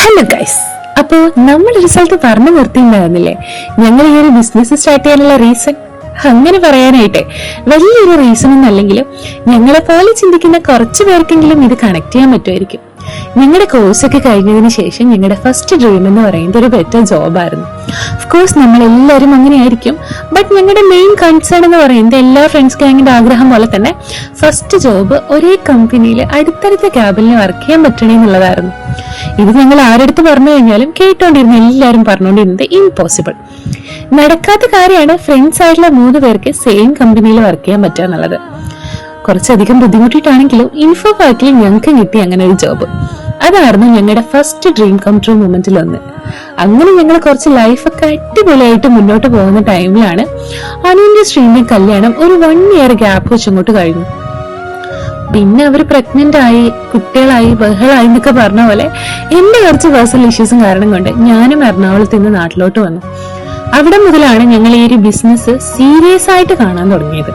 Hello guys, അപ്പോ നമ്മളൊരു സ്ഥലത്ത് പറഞ്ഞു നിർത്തിയിട്ടുണ്ടായിരുന്നില്ലേ ഞങ്ങൾ ഈ ഒരു ബിസിനസ് സ്റ്റാർട്ട് ചെയ്യാനുള്ള റീസൺ. അങ്ങനെ പറയാനായിട്ട് വലിയൊരു റീസൺ ഒന്നല്ലെങ്കിലും ഞങ്ങളെ പോലെ ചിന്തിക്കുന്ന കുറച്ചു പേർക്കെങ്കിലും ഇത് കണക്ട് ചെയ്യാൻ പറ്റുമായിരിക്കും. ഞങ്ങളുടെ കോഴ്സൊക്കെ കഴിഞ്ഞതിന് ശേഷം ഞങ്ങളുടെ ഫസ്റ്റ് ഡ്രീം എന്ന് പറയുന്നത് ഒരു ബെറ്റർ ജോബായിരുന്നു. ഓഫ്കോഴ്സ് നമ്മളെല്ലാവരും അങ്ങനെയായിരിക്കും. ബട്ട് ഞങ്ങളുടെ മെയിൻ കൺസേൺ എന്ന് പറയുന്നത് എല്ലാ ഫ്രണ്ട്സ് ഗാങ്ങിന്റെ ആഗ്രഹം പോലെ തന്നെ ഫസ്റ്റ് ജോബ് ഒരേ കമ്പനിയിൽ അടുത്തടുത്ത ക്യാബിനിൽ വർക്ക് ചെയ്യാൻ പറ്റണേ എന്നുള്ളതായിരുന്നു. ഇത് ഞങ്ങൾ ആരെടുത്ത് പറഞ്ഞു കഴിഞ്ഞാലും കേട്ടോണ്ടിരുന്ന എല്ലാവരും പറഞ്ഞുകൊണ്ടിരുന്നത് ഇമ്പോസിബിൾ, നടക്കാത്ത കാര്യമാണ് ഫ്രണ്ട്സ് ആയിട്ടുള്ള 3 പേർക്ക് സെയിം കമ്പനിയിൽ വർക്ക് ചെയ്യാൻ പറ്റുക എന്നുള്ളത്. കുറച്ചധികം ബുദ്ധിമുട്ടിയിട്ടാണെങ്കിലും ഇൻഫോ പാർക്കിൽ ഞങ്ങൾക്ക് കിട്ടി അങ്ങനെ ഒരു ജോബ്. അതായിരുന്നു ഞങ്ങളുടെ ഫസ്റ്റ് ഡ്രീം കം ട്രൂ മൊമെന്റിൽ ഒന്ന്. അങ്ങനെ ഞങ്ങൾ കുറച്ച് ലൈഫൊക്കെ അടിപൊളിയായിട്ട് മുന്നോട്ട് പോകുന്ന ടൈമിലാണ് അനുവിന്റെ ശ്രീന്റെ കല്യാണം ഒരു 1 ഇയർ ഗ്യാപ്പ് വെച്ച് അങ്ങോട്ട് കഴിഞ്ഞു. പിന്നെ അവര് പ്രഗ്നന്റ് ആയി, കുട്ടികളായി, ബഹളായി എന്നൊക്കെ പറഞ്ഞ പോലെ എന്റെ കുറച്ച് പേഴ്സണൽ ഇഷ്യൂസും കാരണം കൊണ്ട് ഞാനും എറണാകുളത്ത് നിന്ന് നാട്ടിലോട്ട് വന്നു. അവിടെ മുതലാണ് ഞങ്ങൾ ഈ ഒരു ബിസിനസ് സീരിയസ് ആയിട്ട് കാണാൻ തുടങ്ങിയത്.